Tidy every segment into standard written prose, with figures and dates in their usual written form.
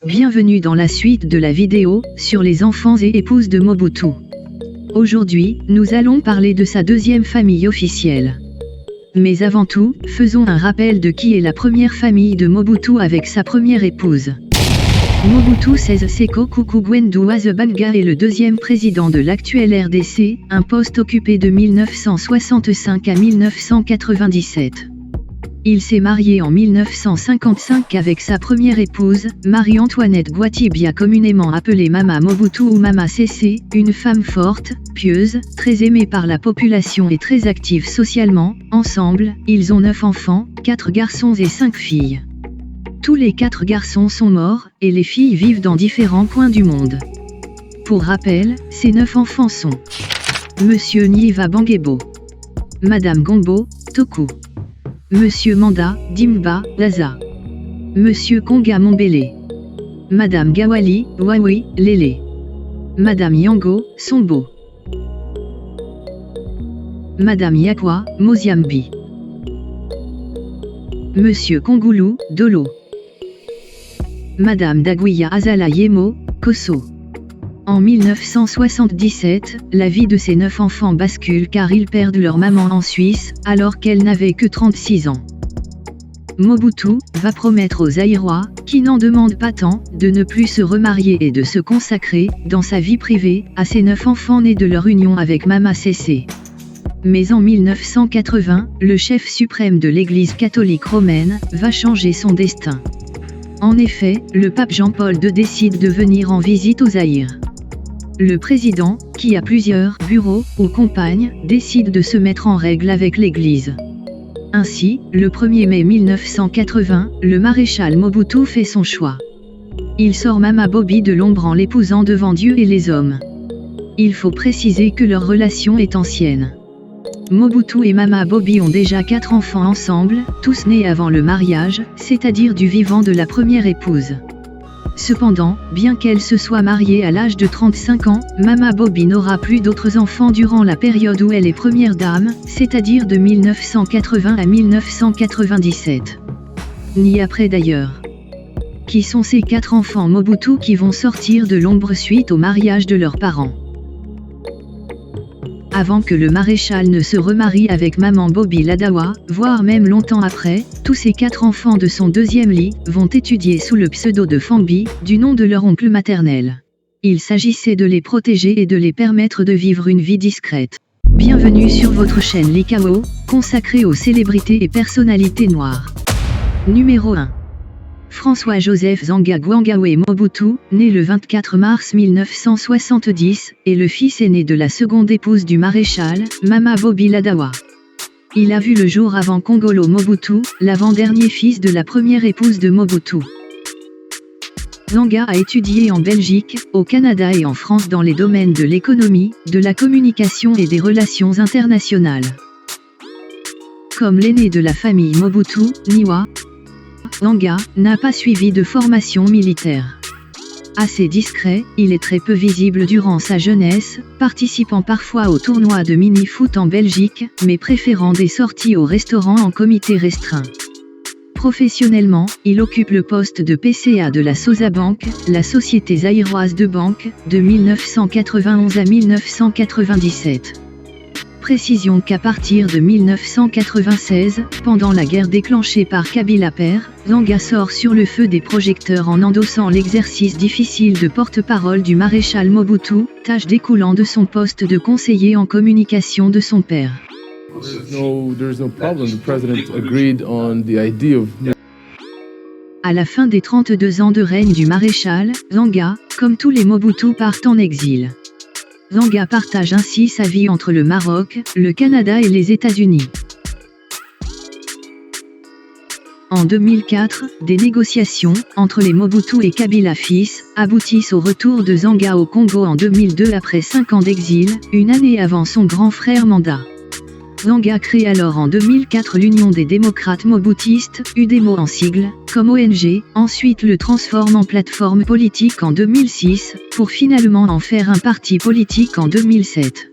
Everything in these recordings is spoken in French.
Bienvenue dans la suite de la vidéo sur les enfants et épouses de Mobutu. Aujourd'hui, nous allons parler de sa deuxième famille officielle. Mais avant tout, faisons un rappel de qui est la première famille de Mobutu avec sa première épouse. Mobutu Sese Seko Kuku Gwendu Azebanga est le deuxième président de l'actuelle RDC, un poste occupé de 1965 à 1997. Il s'est marié en 1955 avec sa première épouse, Marie-Antoinette Gwatibia, communément appelée Mama Mobutu ou Mama Sese, une femme forte, pieuse, très aimée par la population et très active socialement. Ensemble, ils ont 9 enfants, 4 garçons et 5 filles. Tous les 4 garçons sont morts, et les filles vivent dans différents coins du monde. Pour rappel, ces 9 enfants sont Monsieur Nyiva Bangebo, Madame Gombo, Toku, Monsieur Manda, Dimba, Laza, Monsieur Konga Mombele, Madame Gawali, Wawi, Lele, Madame Yango, Sombo, Madame Yakwa, Moziambi, Monsieur Kongulu, Dolo, Madame Daguia Azala Yemo, Koso. En 1977, la vie de ces 9 enfants bascule car ils perdent leur maman en Suisse, alors qu'elle n'avait que 36 ans. Mobutu va promettre aux Zaïrois, qui n'en demandent pas tant, de ne plus se remarier et de se consacrer, dans sa vie privée, à ces 9 enfants nés de leur union avec Mama Sese. Mais en 1980, le chef suprême de l'Église catholique romaine va changer son destin. En effet, le pape Jean-Paul II décide de venir en visite au Zaïre. Le président, qui a plusieurs bureaux ou compagnes, décide de se mettre en règle avec l'Église. Ainsi, le 1er mai 1980, le maréchal Mobutu fait son choix. Il sort Mama Bobby de l'ombre en l'épousant devant Dieu et les hommes. Il faut préciser que leur relation est ancienne. Mobutu et Mama Bobby ont déjà 4 enfants ensemble, tous nés avant le mariage, c'est-à-dire du vivant de la première épouse. Cependant, bien qu'elle se soit mariée à l'âge de 35 ans, Mama Bobby n'aura plus d'autres enfants durant la période où elle est première dame, c'est-à-dire de 1980 à 1997. Ni après d'ailleurs. Qui sont ces 4 enfants Mobutu qui vont sortir de l'ombre suite au mariage de leurs parents? Avant que le maréchal ne se remarie avec Maman Bobby Ladawa, voire même longtemps après, tous ces 4 enfants de son deuxième lit vont étudier sous le pseudo de Fambi, du nom de leur oncle maternel. Il s'agissait de les protéger et de les permettre de vivre une vie discrète. Bienvenue sur votre chaîne Likao, consacrée aux célébrités et personnalités noires. Numéro 1. François-Joseph Zanga Gwangawe Mobutu, né le 24 mars 1970, est le fils aîné de la seconde épouse du maréchal, Mama Bobby Ladawa. Il a vu le jour avant Kongolo Mobutu, l'avant-dernier fils de la première épouse de Mobutu. Zanga a étudié en Belgique, au Canada et en France dans les domaines de l'économie, de la communication et des relations internationales. Comme l'aîné de la famille Mobutu, Niwa Zanga n'a pas suivi de formation militaire. Assez discret, il est très peu visible durant sa jeunesse, participant parfois aux tournois de mini-foot en Belgique, mais préférant des sorties au restaurant en comité restreint. Professionnellement, il occupe le poste de PCA de la Sosa Bank, la société zaïroise de banque, de 1991 à 1997. Précision qu'à partir de 1996, pendant la guerre déclenchée par Kabila père, Zanga sort sur le feu des projecteurs en endossant l'exercice difficile de porte-parole du maréchal Mobutu, tâche découlant de son poste de conseiller en communication de son père. À la fin des 32 ans de règne du maréchal, Zanga, comme tous les Mobutu, partent en exil. Zanga partage ainsi sa vie entre le Maroc, le Canada et les États-Unis. En 2004, des négociations entre les Mobutu et Kabila fils aboutissent au retour de Zanga au Congo en 2002 après 5 ans d'exil, une année avant son grand frère Manda. Zanga crée alors en 2004 l'Union des démocrates mobutistes, UDEMO en sigle, comme ONG, ensuite le transforme en plateforme politique en 2006, pour finalement en faire un parti politique en 2007.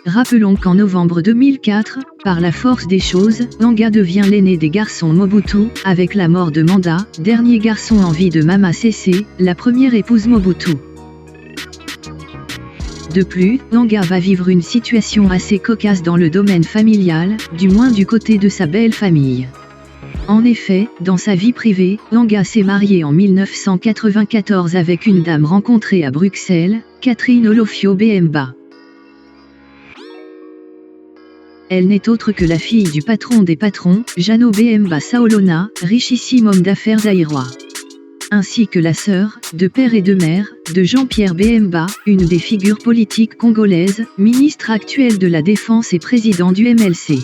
Rappelons qu'en novembre 2004, par la force des choses, Langa devient l'aîné des garçons Mobutu, avec la mort de Manda, dernier garçon en vie de Mama Sese, la première épouse Mobutu. De plus, Langa va vivre une situation assez cocasse dans le domaine familial, du moins du côté de sa belle famille. En effet, dans sa vie privée, Langa s'est marié en 1994 avec une dame rencontrée à Bruxelles, Catherine Olofio Bemba. Elle n'est autre que la fille du patron des patrons, Jano Bemba Saolona, richissime homme d'affaires zaïrois. Ainsi que la sœur, de père et de mère, de Jean-Pierre Bemba, une des figures politiques congolaises, ministre actuel de la Défense et président du MLC.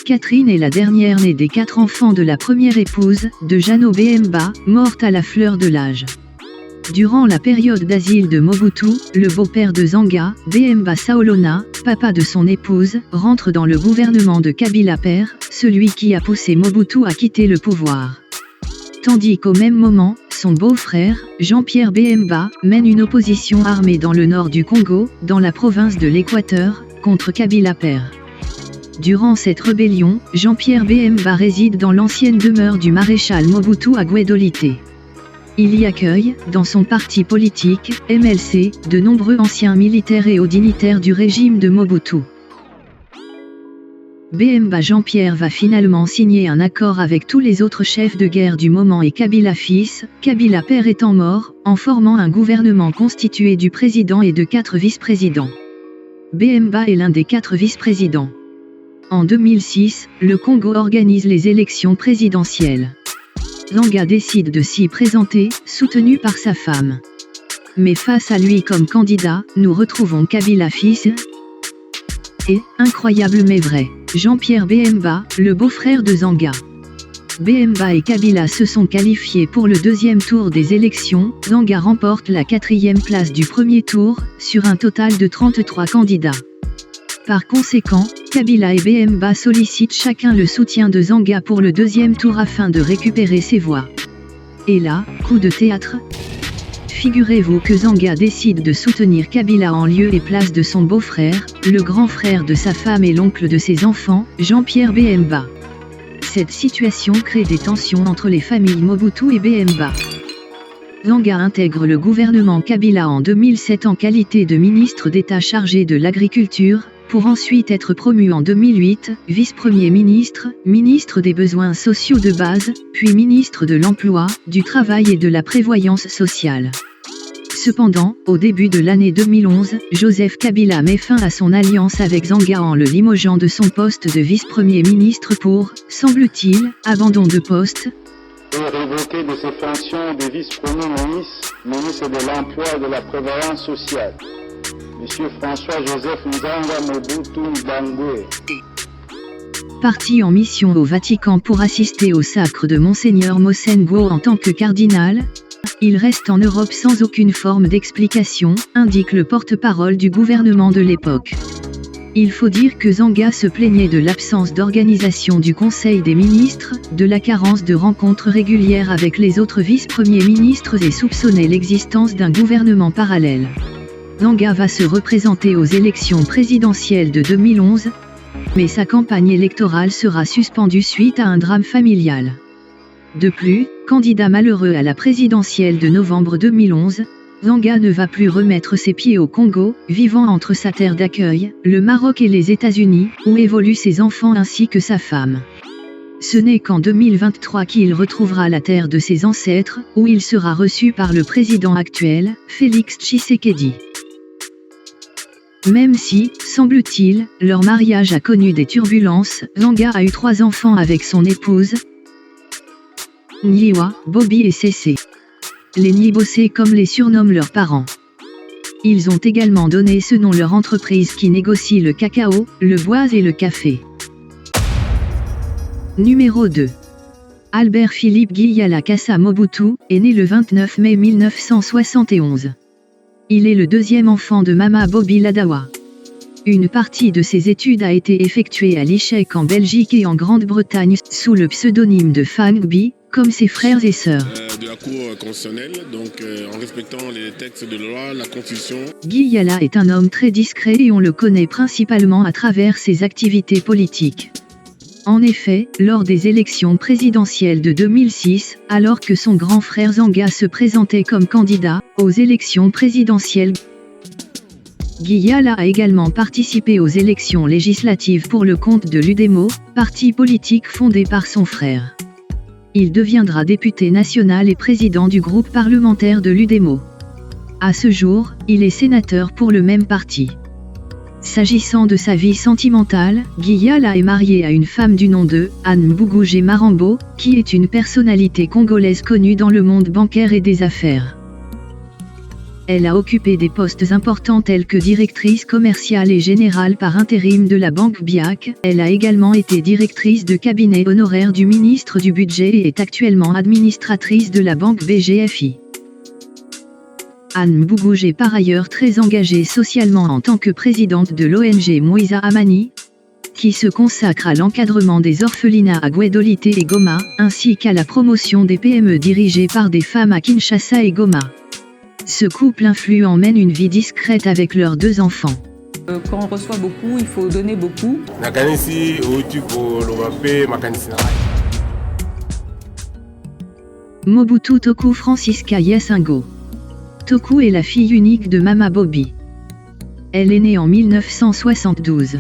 Catherine est la dernière née des 4 enfants de la première épouse, de Jano Bemba, morte à la fleur de l'âge. Durant la période d'asile de Mobutu, le beau-père de Zanga, Bemba Saolona, papa de son épouse, rentre dans le gouvernement de Kabila père, celui qui a poussé Mobutu à quitter le pouvoir. Tandis qu'au même moment, son beau-frère, Jean-Pierre Bemba, mène une opposition armée dans le nord du Congo, dans la province de l'Équateur, contre Kabila père. Durant cette rébellion, Jean-Pierre Bemba réside dans l'ancienne demeure du maréchal Mobutu à Guédolité. Il y accueille, dans son parti politique, MLC, de nombreux anciens militaires et hauts dignitaires du régime de Mobutu. Bemba Jean-Pierre va finalement signer un accord avec tous les autres chefs de guerre du moment et Kabila fils, Kabila père étant mort, en formant un gouvernement constitué du président et de 4 vice-présidents. Bemba est l'un des 4 vice-présidents. En 2006, le Congo organise les élections présidentielles. Langa décide de s'y présenter, soutenu par sa femme. Mais face à lui comme candidat, nous retrouvons Kabila fils et, incroyable mais vrai, Jean-Pierre Bemba, le beau-frère de Zanga. Bemba et Kabila se sont qualifiés pour le 2e tour des élections. Langa remporte la 4e place du premier tour, sur un total de 33 candidats. Par conséquent, Kabila et Bemba sollicitent chacun le soutien de Zanga pour le 2e tour afin de récupérer ses voix. Et là, coup de théâtre. Figurez-vous que Zanga décide de soutenir Kabila en lieu et place de son beau-frère, le grand frère de sa femme et l'oncle de ses enfants, Jean-Pierre Bemba. Cette situation crée des tensions entre les familles Mobutu et Bemba. Langa intègre le gouvernement Kabila en 2007 en qualité de ministre d'État chargé de l'agriculture, pour ensuite être promu en 2008, vice-premier ministre, ministre des besoins sociaux de base, puis ministre de l'Emploi, du Travail et de la Prévoyance sociale. Cependant, au début de l'année 2011, Joseph Kabila met fin à son alliance avec Zanga en le limogeant de son poste de vice-premier ministre pour, semble-t-il, abandon de poste. Et révoqué de ses fonctions de vice-premier ministre de l'Emploi et de la Prévoyance sociale. Monsieur François-Joseph Nzanga Mobutu Mbangwe. Parti en mission au Vatican pour assister au sacre de Monseigneur Mosengo en tant que cardinal, il reste en Europe sans aucune forme d'explication, indique le porte-parole du gouvernement de l'époque. Il faut dire que Zanga se plaignait de l'absence d'organisation du Conseil des ministres, de la carence de rencontres régulières avec les autres vice-premiers ministres et soupçonnait l'existence d'un gouvernement parallèle. Zanga va se représenter aux élections présidentielles de 2011, mais sa campagne électorale sera suspendue suite à un drame familial. De plus, candidat malheureux à la présidentielle de novembre 2011, Zanga ne va plus remettre ses pieds au Congo, vivant entre sa terre d'accueil, le Maroc et les États-Unis, où évoluent ses enfants ainsi que sa femme. Ce n'est qu'en 2023 qu'il retrouvera la terre de ses ancêtres, où il sera reçu par le président actuel, Félix Tshisekedi. Même si, semble-t-il, leur mariage a connu des turbulences, Zanga a eu 3 enfants avec son épouse, Nyiwa, Bobby et Cessé. Les Nyibosé comme les surnomment leurs parents. Ils ont également donné ce nom leur entreprise qui négocie le cacao, le bois et le café. Numéro 2. Albert Philippe Guiyala Kassa Mobutu est né le 29 mai 1971. Il est le 2e enfant de Mama Bobby Ladawa. Une partie de ses études a été effectuée à l'ICHEC en Belgique et en Grande-Bretagne, sous le pseudonyme de Fang Bi, comme ses frères et sœurs. De la Cour constitutionnelle, donc en respectant les textes de loi, la Constitution. Guy Yala est un homme très discret et on le connaît principalement à travers ses activités politiques. En effet, lors des élections présidentielles de 2006, alors que son grand frère Zanga se présentait comme candidat aux élections présidentielles, Guy Yala a également participé aux élections législatives pour le compte de l'UDEMO, parti politique fondé par son frère. Il deviendra député national et président du groupe parlementaire de l'UDEMO. À ce jour, il est sénateur pour le même parti. S'agissant de sa vie sentimentale, Guy Yala est marié à une femme du nom de Anne Mbougoujé Marambo, qui est une personnalité congolaise connue dans le monde bancaire et des affaires. Elle a occupé des postes importants tels que directrice commerciale et générale par intérim de la banque BIAC. Elle a également été directrice de cabinet honoraire du ministre du Budget et est actuellement administratrice de la banque BGFI. Anne Mbougoujé est par ailleurs très engagée socialement en tant que présidente de l'ONG Moïsa Amani, qui se consacre à l'encadrement des orphelinats à Guédolité et Goma, ainsi qu'à la promotion des PME dirigées par des femmes à Kinshasa et Goma. Ce couple influent mène une vie discrète avec leurs 2 enfants. Quand on reçoit beaucoup, il faut donner beaucoup. Mobutu Toku Francisca Yasingo. Toku est la fille unique de Mama Bobby. Elle est née en 1972.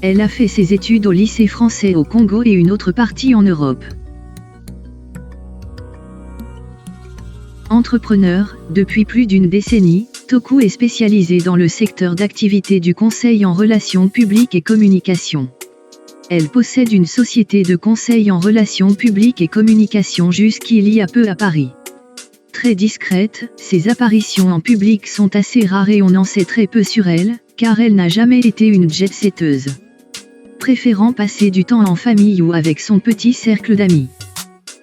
Elle a fait ses études au lycée français au Congo et une autre partie en Europe. Entrepreneur, depuis plus d'une décennie, Toku est spécialisée dans le secteur d'activité du conseil en relations publiques et communication. Elle possède une société de conseil en relations publiques et communication jusqu'il y a peu à Paris. Très discrète, ses apparitions en public sont assez rares et on en sait très peu sur elle, car elle n'a jamais été une jet-setteuse. Préférant passer du temps en famille ou avec son petit cercle d'amis.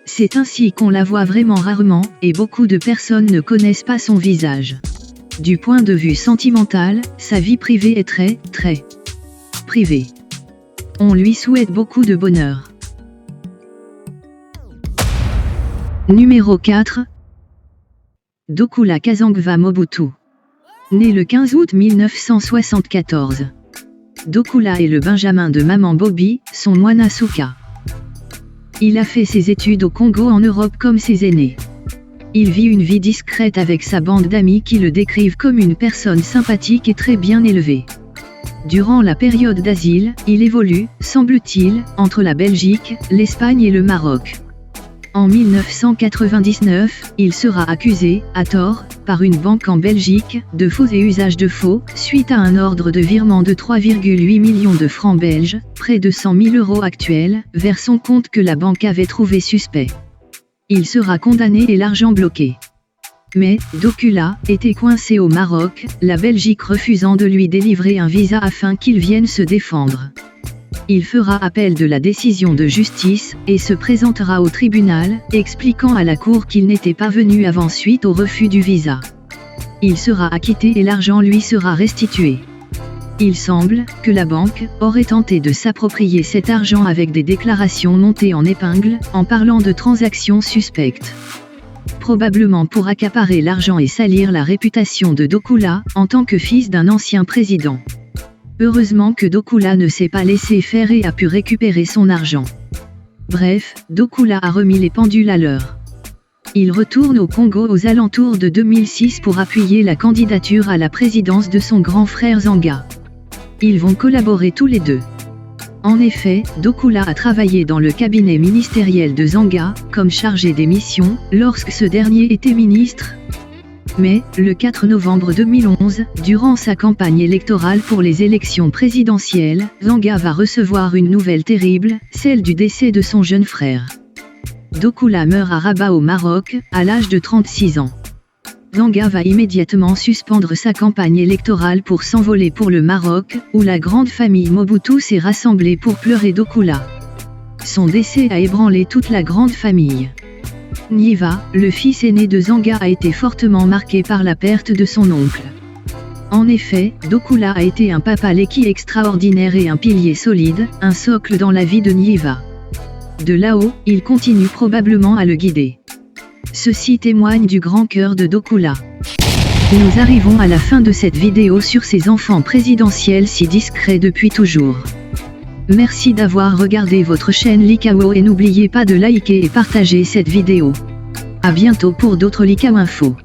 C'est ainsi qu'on la voit vraiment rarement, et beaucoup de personnes ne connaissent pas son visage. Du point de vue sentimental, sa vie privée est très privée. On lui souhaite beaucoup de bonheur. Numéro 4. Dokula Kazangwa Mobutu. Né le 15 août 1974. Dokula est le benjamin de Maman Bobby, son Mwana Suka. Il a fait ses études au Congo en Europe comme ses aînés. Il vit une vie discrète avec sa bande d'amis qui le décrivent comme une personne sympathique et très bien élevée. Durant la période d'asile, il évolue, semble-t-il, entre la Belgique, l'Espagne et le Maroc. En 1999, il sera accusé, à tort, par une banque en Belgique, de faux et usage de faux, suite à un ordre de virement de 3,8 millions de francs belges, près de 100 000 € actuels, vers son compte que la banque avait trouvé suspect. Il sera condamné et l'argent bloqué. Mais, Dokula était coincé au Maroc, la Belgique refusant de lui délivrer un visa afin qu'il vienne se défendre. Il fera appel de la décision de justice, et se présentera au tribunal, expliquant à la cour qu'il n'était pas venu avant suite au refus du visa. Il sera acquitté et l'argent lui sera restitué. Il semble que la banque aurait tenté de s'approprier cet argent avec des déclarations montées en épingle, en parlant de transactions suspectes. Probablement pour accaparer l'argent et salir la réputation de Dokula, en tant que fils d'un ancien président. Heureusement que Dokula ne s'est pas laissé faire et a pu récupérer son argent. Bref, Dokula a remis les pendules à l'heure. Il retourne au Congo aux alentours de 2006 pour appuyer la candidature à la présidence de son grand frère Zanga. Ils vont collaborer tous les deux. En effet, Dokula a travaillé dans le cabinet ministériel de Zanga, comme chargé des missions, lorsque ce dernier était ministre. Mais, le 4 novembre 2011, durant sa campagne électorale pour les élections présidentielles, Zanga va recevoir une nouvelle terrible, celle du décès de son jeune frère. Dokula meurt à Rabat au Maroc, à l'âge de 36 ans. Zanga va immédiatement suspendre sa campagne électorale pour s'envoler pour le Maroc, où la grande famille Mobutu s'est rassemblée pour pleurer Dokula. Son décès a ébranlé toute la grande famille. Nyiva, le fils aîné de Zanga, a été fortement marqué par la perte de son oncle. En effet, Dokula a été un papa leki extraordinaire et un pilier solide, un socle dans la vie de Nyiva. De là-haut, il continue probablement à le guider. Ceci témoigne du grand cœur de Dokula. Nous arrivons à la fin de cette vidéo sur ces enfants présidentiels si discrets depuis toujours. Merci d'avoir regardé votre chaîne Likao et n'oubliez pas de liker et partager cette vidéo. À bientôt pour d'autres Likao Info.